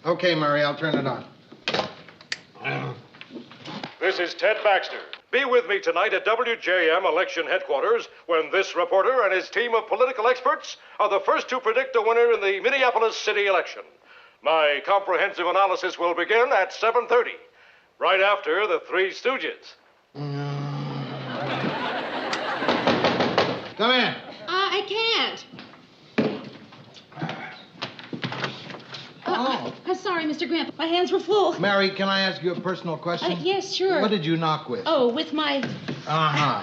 Okay, Murray, I'll turn it on. This is Ted Baxter. Be with me tonight at WJM election headquarters when this reporter and his team of political experts are the first to predict a winner in the Minneapolis city election. My comprehensive analysis will begin at 7:30, right after the Three Stooges. Come in. I can't. Sorry, Mr. Grant. My hands were full. Mary, can I ask you a personal question? Yes, sure. What did you knock with? Oh, with my... Uh-huh.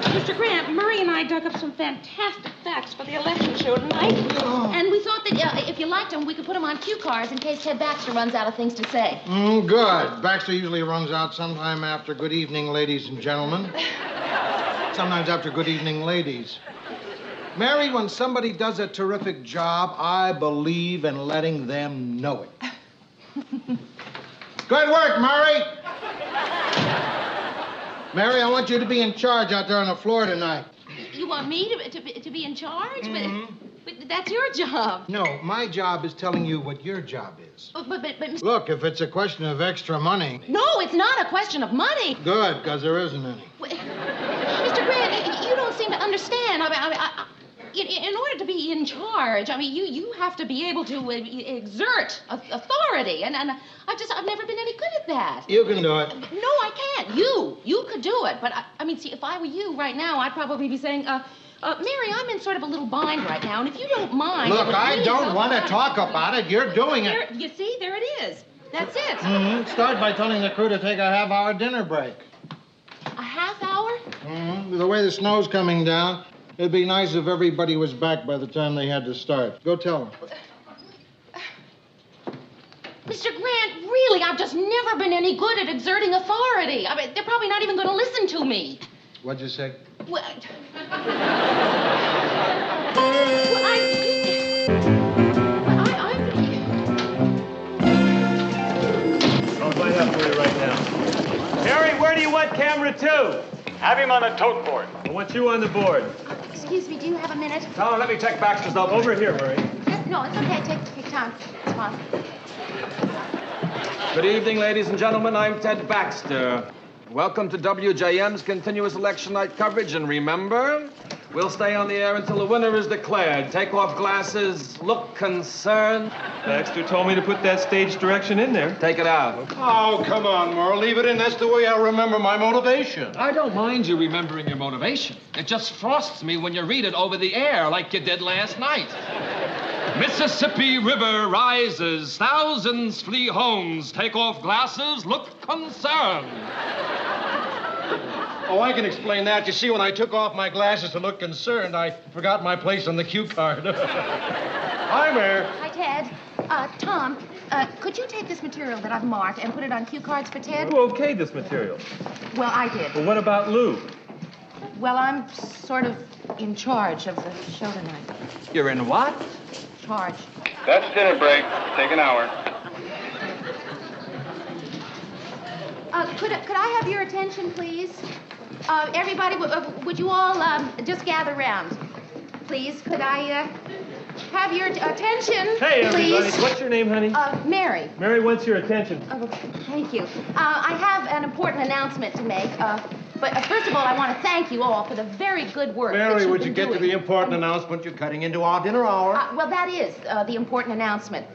Mr. Grant, Murray and I dug up some fantastic facts for the election show tonight. Oh. And we thought that if you liked them, we could put them on cue cards in case Ted Baxter runs out of things to say. Good. Baxter usually runs out sometime after good evening, ladies and gentlemen. Sometimes after good evening, ladies. Mary, when somebody does a terrific job, I believe in letting them know it. Good work, Mary. Mary, I want you to be in charge out there on the floor tonight. You want me to be in charge? Mm-hmm. But that's your job. No, my job is telling you what your job is. But Look, if it's a question of extra money... No, it's not a question of money. Good, because there isn't any. Mr. Grant, you don't seem to understand. In order to be in charge, you have to be able to exert authority, and I've never been any good at that. You can do it. No, I can't. You could do it, but see, if I were you right now, I'd probably be saying, Mary, I'm in sort of a little bind right now, and if you don't mind... Look, I don't want to talk about it. You're doing it. You see, there it is. That's it. Mm-hmm. Start by telling the crew to take a half-hour dinner break. A half hour? Mm-hmm. The way the snow's coming down, it'd be nice if everybody was back by the time they had to start. Go tell them. Mr. Grant, really, I've just never been any good at exerting authority. They're probably not even going to listen to me. What'd you say? Well, I'll find out for you right now. Harry, where do you want camera 2? Have him on the tote board. I want you on the board. Excuse me, do you have a minute? Oh, let me check Baxter's up. Over here, Murray. No, it's okay. Take time. It's fine. Good evening, ladies and gentlemen. I'm Ted Baxter. Welcome to WJM's continuous election night coverage. And remember, we'll stay on the air until the winner is declared. Take off glasses, look concerned. Baxter told me to put that stage direction in there. Take it out. Oh, come on, Merle. Leave it in. That's the way I remember my motivation. I don't mind you remembering your motivation. It just frosts me when you read it over the air like you did last night. Mississippi River rises, thousands flee homes. Take off glasses, look concerned. Oh, I can explain that. You see, when I took off my glasses to look concerned, I forgot my place on the cue card. Hi, Mayor. Hi, Ted. Tom, could you take this material that I've marked and put it on cue cards for Ted? Who okayed this material? Well, I did. Well, what about Lou? Well, I'm sort of in charge of the show tonight. You're in what? Charge. That's dinner break. Take an hour. Could I have your attention, please? Everybody, would you all just gather around? Please, could I have your attention, Hey, everybody. please? What's your name, honey? Mary. Mary wants your attention. Oh, thank you. I have an important announcement to make. But first of all, I want to thank you all for the very good work that Mary, you've would been you get to doing. the important announcement? You're cutting into our dinner hour. Well, that is the important announcement.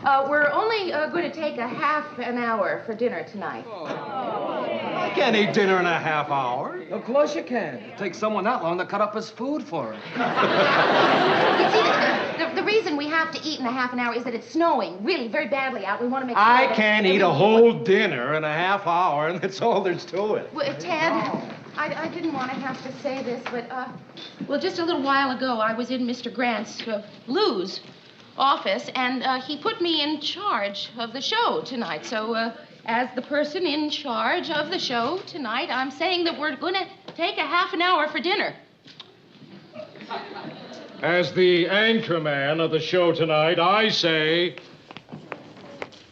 We're only going to take a half an hour for dinner tonight. I can't eat dinner in a half hour. Of course you can. It takes someone that long to cut up his food for him. You see, the reason we have to eat in a half an hour is that it's snowing really very badly out. We want to make sure I that can't eat a whole dinner in a half hour, and that's all there's to it. Well, Ted, I didn't want to have to say this, but, well, just a little while ago, I was in Mr. Grant's, Lou's office, and he put me in charge of the show tonight. So, as the person in charge of the show tonight, I'm saying that we're going to take a half an hour for dinner. As the anchorman of the show tonight, I say...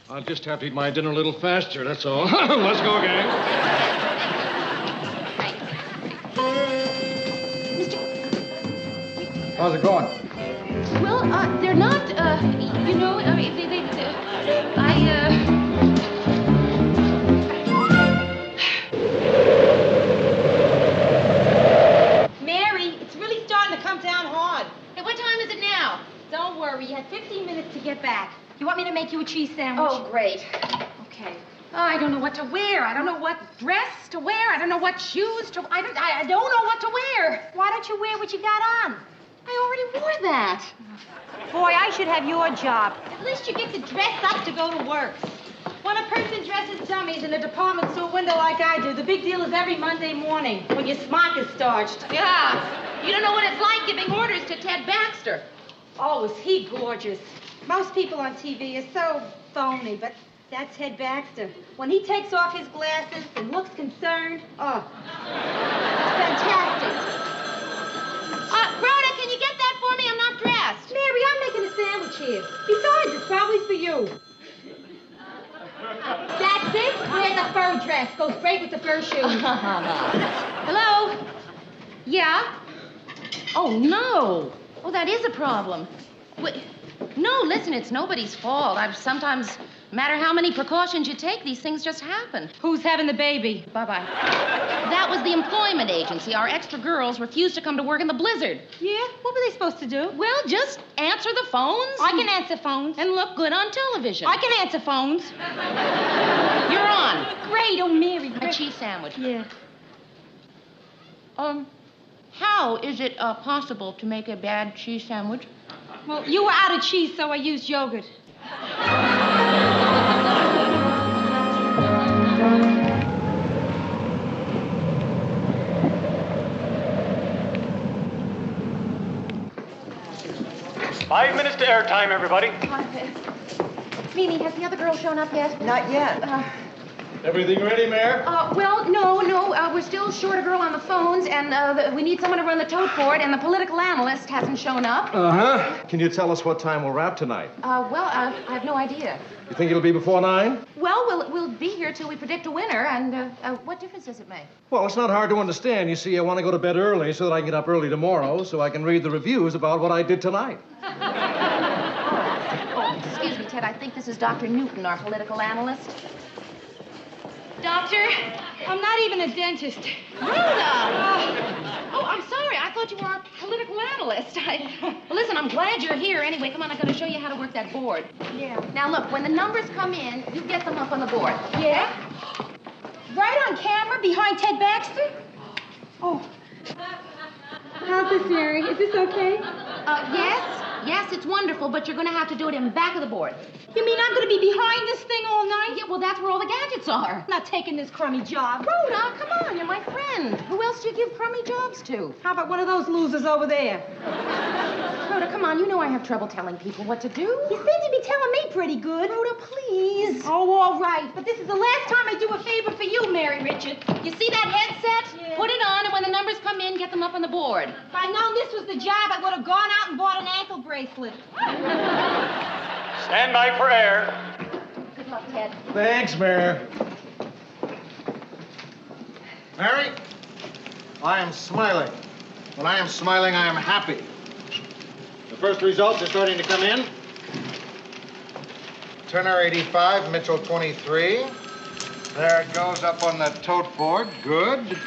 I'll just have to eat my dinner a little faster, that's all. Let's go, gang. How's it going? Well, they're not, you know, I mean, they You want me to make you a cheese sandwich? Oh, great. Okay. Oh, I don't know what to wear. I don't know what dress to wear. I don't know what shoes to... I don't know what to wear. Why don't you wear what you got on? I already wore that. Boy, I should have your job. At least you get to dress up to go to work. When a person dresses dummies in a department store window like I do, the big deal is every Monday morning when your smock is starched. Yeah. You don't know what it's like giving orders to Ted Baxter. Oh, is he gorgeous. Most people on TV are so phony, but that's Ted Baxter. When he takes off his glasses and looks concerned, oh, it's fantastic. Rhoda, can you get that for me? I'm not dressed. Mary, I'm making a sandwich here. Besides, it's probably for you. That's it. Wear the fur dress. Goes great with the fur shoes. Hello? Yeah? Oh, no. Oh, that is a problem. Wait. No, listen, it's nobody's fault. Sometimes, no matter how many precautions you take, these things just happen. Who's having the baby? Bye-bye. That was the employment agency. Our extra girls refused to come to work in the blizzard. Yeah? What were they supposed to do? Well, just answer the phones. I can answer phones. And look good on television. I can answer phones. You're on. Great, oh, Mary. A cheese sandwich. Yeah. How is it possible to make a bad cheese sandwich? Well, you were out of cheese, so I used yogurt. Five minutes to airtime, everybody. Mimi, has the other girl shown up yet? Not yet. Everything ready, Mayor? Well, no. We're still short a girl on the phones, and we need someone to run the tote board, and the political analyst hasn't shown up. Uh-huh. Can you tell us what time we'll wrap tonight? I have no idea. You think it'll be before 9? Well, we'll be here till we predict a winner, and what difference does it make? Well, it's not hard to understand. You see, I want to go to bed early so that I can get up early tomorrow so I can read the reviews about what I did tonight. Oh, excuse me, Ted. I think this is Dr. Newton, our political analyst. Doctor? I'm not even a dentist. Rhoda! Oh, I'm sorry. I thought you were our political analyst. Well, listen, I'm glad you're here. Anyway, come on, I'm going to show you how to work that board. Yeah. Now, look, when the numbers come in, you get them up on the board. Yeah? Right on camera behind Ted Baxter? Oh. How's this, Mary? Is this okay? Yes, it's wonderful, but you're going to have to do it in back of the board. You mean I'm going to be behind this thing all night? Yeah, well, that's where all the gadgets are. I'm not taking this crummy job. Rhoda, come on, you're my friend. Who else do you give crummy jobs to? How about one of those losers over there? Rhoda, come on, you know I have trouble telling people what to do. You seem to be telling me pretty good. Rhoda, please. Oh, all right. But this is the last time I do a favor for you, Mary Richard. You see that headset? Yeah. Put it on, and when the numbers come in, get them up on the board. If I'd known this was the job, I would have gone out and bought an ankle bracelet. Stand by for air. Good luck, Ted. Thanks, Mayor. Mary, I am smiling. When I am smiling, I am happy. The first results are starting to come in. Turner 85, Mitchell 23. There it goes up on the tote board. Good.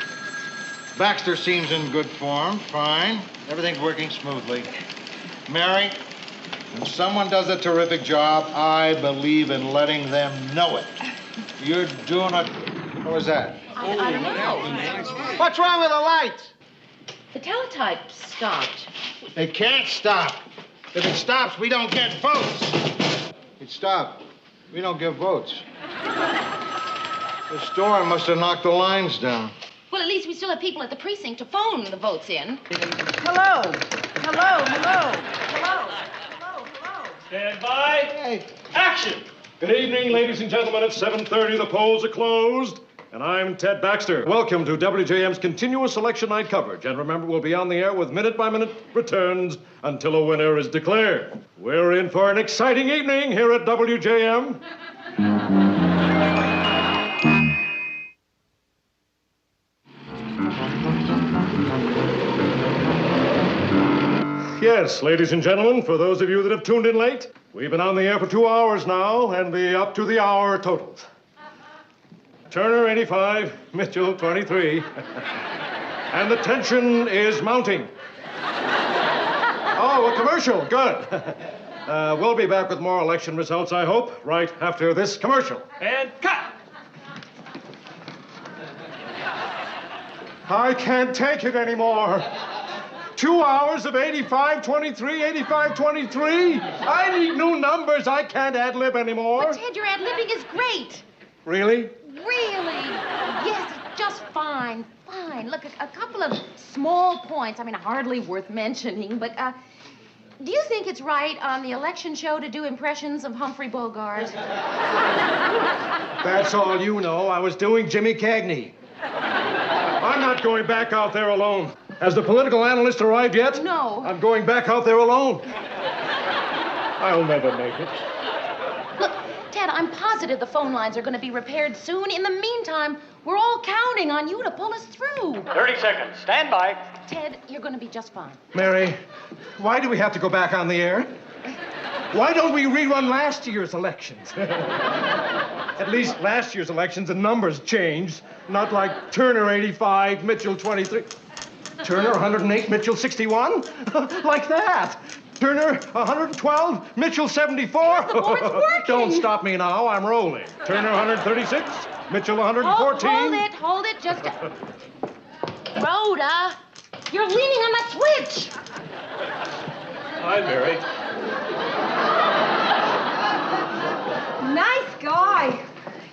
Baxter seems in good form. Fine. Everything's working smoothly. Mary, when someone does a terrific job, I believe in letting them know it. You're doing a... What was that? I don't know. What's wrong with the lights? The teletype stopped. It can't stop. If it stops, we don't get votes. It stopped. We don't get votes. The storm must have knocked the lines down. Well, at least we still have people at the precinct to phone the votes in. Hello. Hello, hello. Hello. Hello, hello. Stand by. Hey. Action. Good evening, ladies and gentlemen. It's 7:30. The polls are closed. And I'm Ted Baxter. Welcome to WJM's continuous election night coverage. And remember, we'll be on the air with minute-by-minute returns until a winner is declared. We're in for an exciting evening here at WJM. Yes, ladies and gentlemen, for those of you that have tuned in late, we've been on the air for 2 hours now, and the up-to-the-hour totals. Turner, 85, Mitchell, 23. And the tension is mounting. Oh, a commercial. Good. We'll be back with more election results, I hope, right after this commercial. And cut! I can't take it anymore. 2 hours of 85-23, 85-23. I need new numbers. I can't ad-lib anymore. But, Ted, your ad-libbing is great. Really? Really? Yes, just fine. Fine. Look, a couple of small points. I mean, hardly worth mentioning, but, do you think it's right on the election show to do impressions of Humphrey Bogart? That's all you know. I was doing Jimmy Cagney. I'm not going back out there alone. Has the political analyst arrived yet? No. I'm going back out there alone. I'll never make it. Look, Ted, I'm positive the phone lines are going to be repaired soon. In the meantime, we're all counting on you to pull us through. 30 seconds. Stand by. Ted, you're going to be just fine. Mary, why do we have to go back on the air? Why don't we rerun last year's elections? At least last year's elections, the numbers changed. Not like Turner 85, Mitchell 23. Turner 108, Mitchell 61? Like that. Turner 112, Mitchell 74. Yes, the board's working. Don't stop me now. I'm rolling. Turner 136, Mitchell 114. Hold it. Just Rhoda, you're leaning on that switch. Hi, Mary. Nice guy.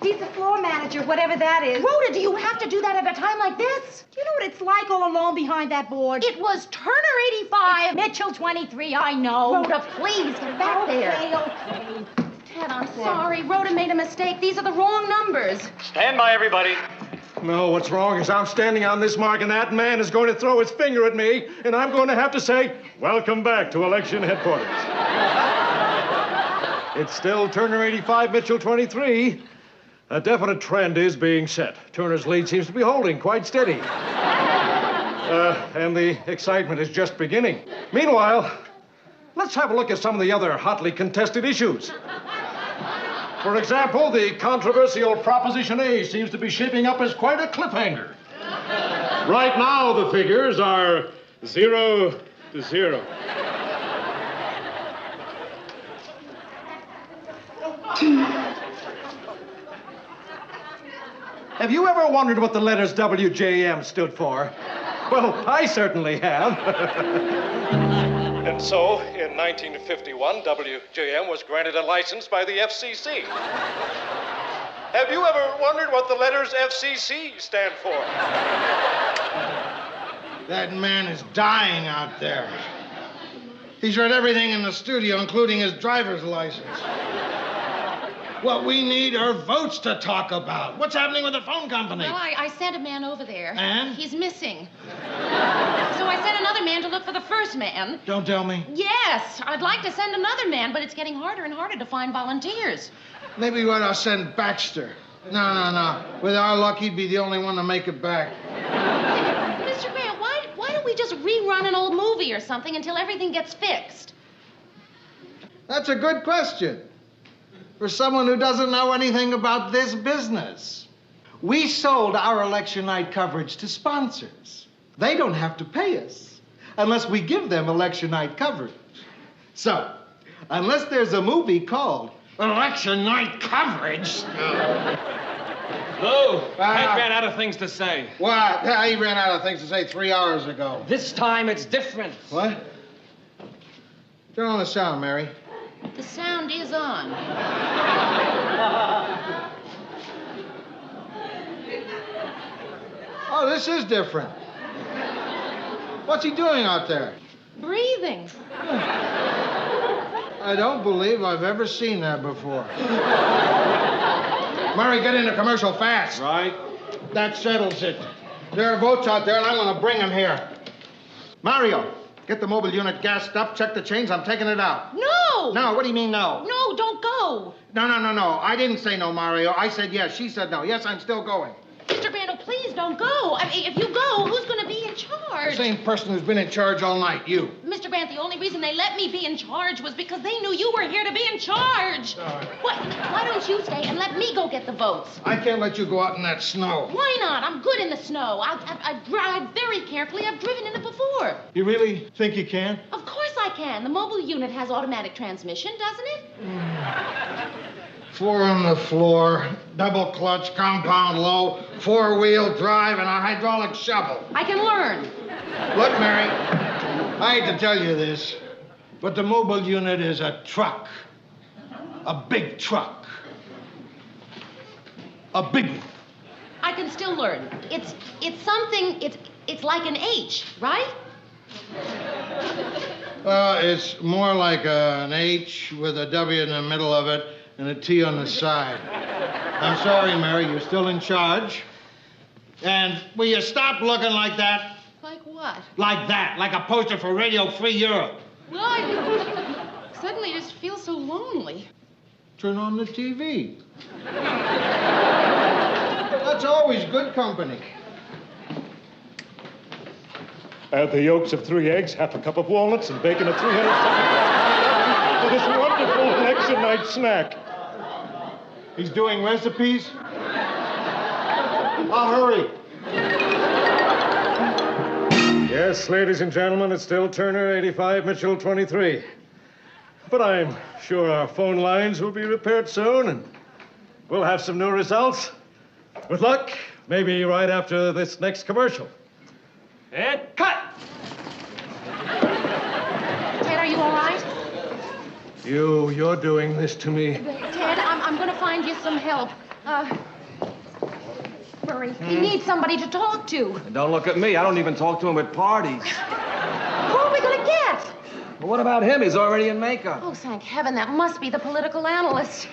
He's the floor manager, whatever that is. Rhoda, do you have to do that at a time like this? Do you know what it's like all alone behind that board? It was Turner 85. Mitchell 23, I know. Rhoda, please, get back there. Okay. Ted, I'm sorry. Rhoda made a mistake. These are the wrong numbers. Stand by, everybody. No, what's wrong is I'm standing on this mark, and that man is going to throw his finger at me, and I'm going to have to say, welcome back to election headquarters. It's still Turner 85, Mitchell 23. A definite trend is being set. Turner's lead seems to be holding quite steady. And the excitement is just beginning. Meanwhile, let's have a look at some of the other hotly contested issues. For example, the controversial Proposition A seems to be shaping up as quite a cliffhanger. Right now, the figures are 0-0. Have you ever wondered what the letters WJM stood for? Well, I certainly have. And so, in 1951, WJM was granted a license by the FCC. Have you ever wondered what the letters FCC stand for? That man is dying out there. He's read everything in the studio, including his driver's license. What we need are votes to talk about. What's happening with the phone company? Well, I sent a man over there. And? He's missing. So I sent another man to look for the first man. Don't tell me. Yes, I'd like to send another man, but it's getting harder and harder to find volunteers. Maybe we ought to send Baxter. No. With our luck, he'd be the only one to make it back. Mr. Grant, why don't we just rerun an old movie or something until everything gets fixed? That's a good question. For someone who doesn't know anything about this business. We sold our election night coverage to sponsors. They don't have to pay us unless we give them election night coverage. So, unless there's a movie called Election Night Coverage... Lou, Ted ran out of things to say. What? He ran out of things to say 3 hours ago. This time it's different. What? Turn on the sound, Mary. The sound is on. Oh, this is different. What's he doing out there? Breathing. I don't believe I've ever seen that before. Murray, get into commercial fast. Right. That settles it. There are votes out there, and I'm going to bring them here. Mario, get the mobile unit gassed up, check the chains. I'm taking it out. No! No, what do you mean no? No, don't go. No. I didn't say no, Mario. I said yes. She said no. Yes, I'm still going. Mr. Grando, please don't go. I mean, if you go, who's going to be in charge? The same person who's been in charge all night, you. Mr. Grant, the only reason they let me be in charge was because they knew you were here to be in charge. Why don't don't you stay and let me go get the votes. I can't let you go out in that snow. Why not? I'm good in the snow. I drive very carefully. I've driven in it before. You really think you can? Of course I can. The mobile unit has automatic transmission, doesn't it? 4 on the floor, double clutch, compound low, 4-wheel drive, and a hydraulic shovel. I can learn. Look, Mary, I hate to tell you this, but the mobile unit is a truck. A big truck. A big one. I can still learn. It's something, it's like an H, right? It's more like an H with a W in the middle of it and a T on the side. I'm sorry, Mary, you're still in charge. And will you stop looking like that? Like what? Like that, like a poster for Radio Free Europe. Well, I suddenly just feel so lonely. Turn on the TV. That's always good company. Add the yolks of 3 eggs, half a cup of walnuts, and bacon of 300 for this wonderful election night snack. He's doing recipes? I'll hurry. Yes, ladies and gentlemen, it's still Turner 85, Mitchell 23. But I'm sure our phone lines will be repaired soon, and we'll have some new results. With luck, maybe right after this next commercial. And cut! Ted, are you all right? You're doing this to me. Ted, I'm going to find you some help. Murray, he needs somebody to talk to. And don't look at me. I don't even talk to him at parties. Who are we going to get? Well, what about him? He's already in makeup. Oh, thank heaven, that must be the political analyst.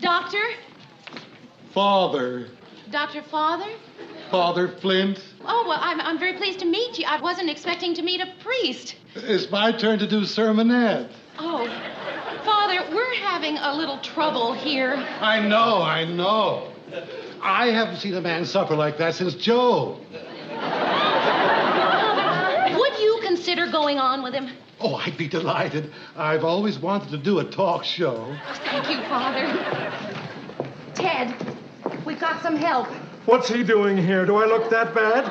Doctor? Father. Dr. Father? Father Flint. Oh, well, I'm very pleased to meet you. I wasn't expecting to meet a priest. It's my turn to do sermonette. Oh, Father, we're having a little trouble here. I know. I haven't seen a man suffer like that since Joe. Would you consider going on with him? Oh, I'd be delighted. I've always wanted to do a talk show. Oh, thank you, Father. Ted, we've got some help. What's he doing here? Do I look that bad?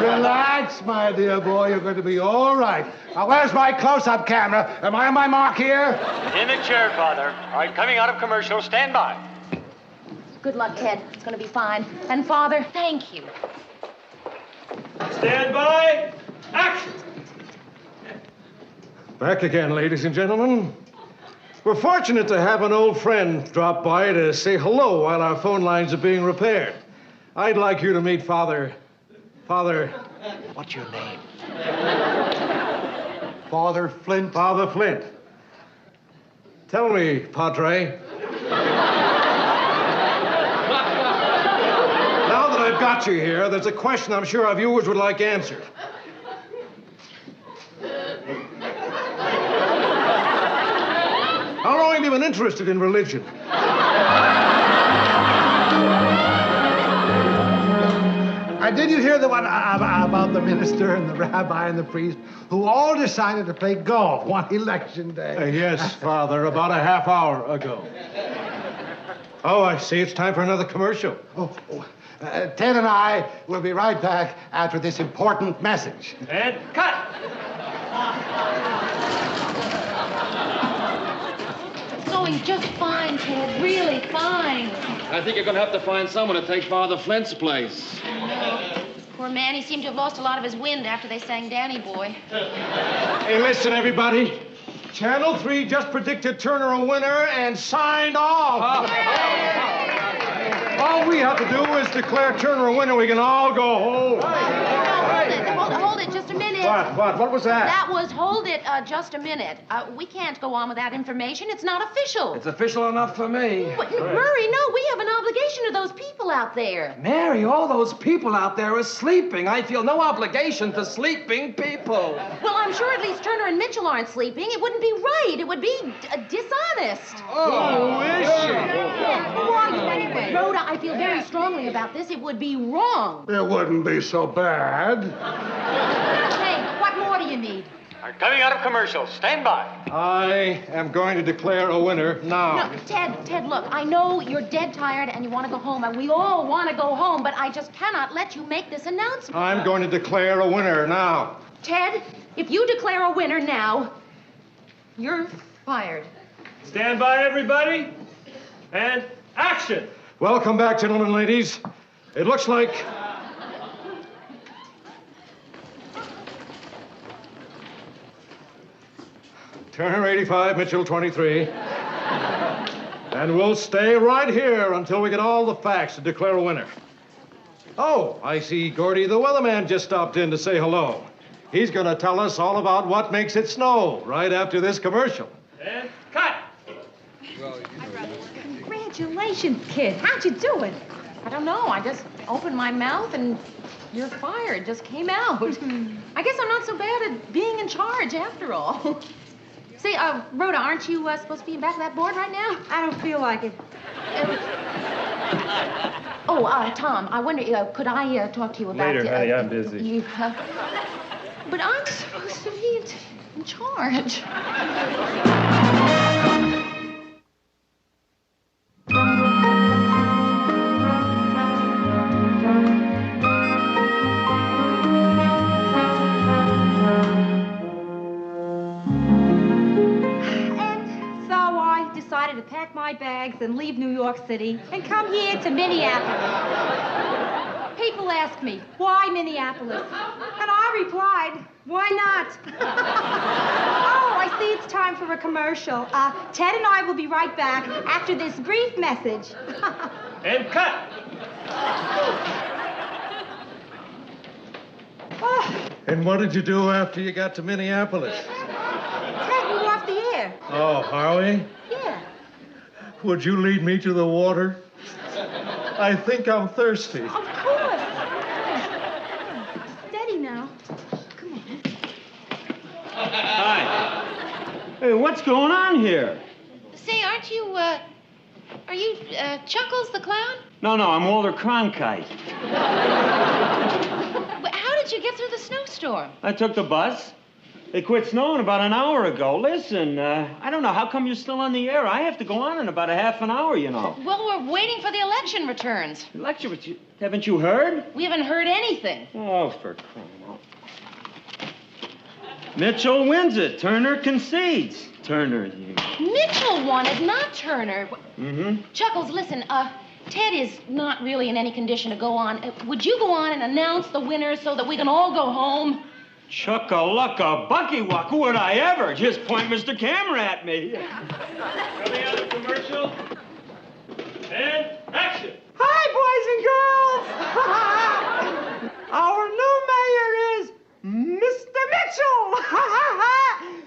Relax, my dear boy. You're going to be all right. Now, where's my close-up camera? Am I on my mark here? In the chair, Father. All right, coming out of commercial, stand by. Good luck, Ted. It's going to be fine. And, Father, thank you. Stand by. Action! Back again, ladies and gentlemen. We're fortunate to have an old friend drop by to say hello while our phone lines are being repaired. I'd like you to meet Father... What's your name? Father Flint. Father Flint. Tell me, Padre. Now that I've got you here, there's a question I'm sure our viewers would like answered. How long have you been interested in religion? Did you hear the one about the minister and the rabbi and the priest who all decided to play golf one election day? Yes, Father, about a half hour ago. Oh, I see. It's time for another commercial. Ted and I will be right back after this important message. And cut! It's going just fine, Ted. Really fine. I think you're going to have to find someone to take Father Flint's place. Poor man, he seemed to have lost a lot of his wind after they sang Danny Boy. Hey, listen, everybody. Channel 3 just predicted Turner a winner and signed off. All we have to do is declare Turner a winner. We can all go home. Hold it, just a minute. What was that? That was, hold it, just a minute. We can't go on with that information. It's not official. It's official enough for me. But, Murray, no, we have an obligation to those people out there. Mary, all those people out there are sleeping. I feel no obligation to sleeping people. Well, I'm sure at least Turner and Mitchell aren't sleeping. It wouldn't be right. It would be dishonest. Oh, is she? Who are you, anyway? Rhoda, I feel very strongly about this. It would be wrong. It wouldn't be so bad. Hey, what more do you need? Coming out of commercial. Stand by. I am going to declare a winner now. No, Ted, look, I know you're dead tired and you want to go home, and we all want to go home, but I just cannot let you make this announcement. I'm going to declare a winner now. Ted, if you declare a winner now, you're fired. Stand by, everybody. And action. Welcome back, gentlemen and ladies. It looks like... Turner 85, Mitchell 23. And we'll stay right here until we get all the facts to declare a winner. Oh, I see Gordy the weatherman just stopped in to say hello. He's going to tell us all about what makes it snow right after this commercial. And cut. Congratulations, kid. How'd you do it? I don't know. I just opened my mouth and you're fired. Just came out. I guess I'm not so bad at being in charge after all. Say, Rhoda, aren't you supposed to be back of that board right now? I don't feel like it. Tom, I wonder, could I talk to you about... Later, honey, I'm busy. But I'm supposed to be in charge. To pack my bags and leave New York City and come here to Minneapolis. People ask me, why Minneapolis? And I replied, why not? Oh, I see it's time for a commercial. Ted and I will be right back after this brief message. And cut. And what did you do after you got to Minneapolis? Ted, we're off the air. Oh, are we? Yeah. Would you lead me to the water? I think I'm thirsty. Of course. Steady now. Come on. Hi. Hey, what's going on here? Say, are you Chuckles the Clown? No, I'm Walter Cronkite. How did you get through the snowstorm? I took the bus. They quit snowing about an hour ago. Listen, I don't know. How come you're still on the air? I have to go on in about a half an hour, you know. Well, we're waiting for the election returns. Election? Haven't you heard? We haven't heard anything. Oh, for crying out. Mitchell wins it. Turner concedes. Turner, you... Mitchell won it, not Turner. Mm-hmm. Chuckles, listen, Ted is not really in any condition to go on. Would you go on and announce the winner so that we can all go home? Chucka-lucka, bucky-wuck, would I ever? Just point Mr. Camera at me. Coming out of commercial. And action. Hi, boys and girls. Our new mayor is Mr. Mitchell.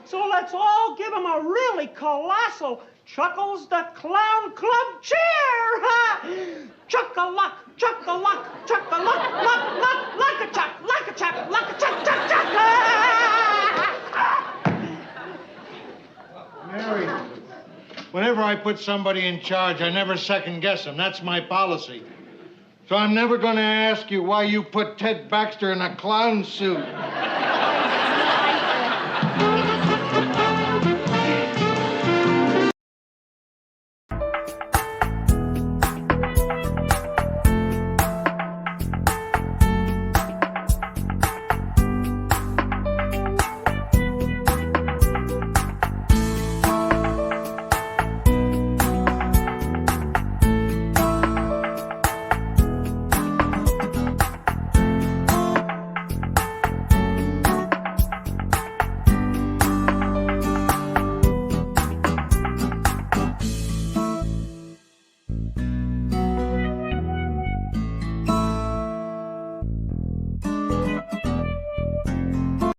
So let's all give him a really colossal Chuckles the Clown Club cheer. Chuck-a-luck, chuck-a-luck, chuck-a-luck, luck, luck, luck-a-chuck, luck-a-chuck, luck-a-chuck, chuck, chuck. Mary, whenever I put somebody in charge, I never second guess them. That's my policy. So I'm never going to ask you why you put Ted Baxter in a clown suit.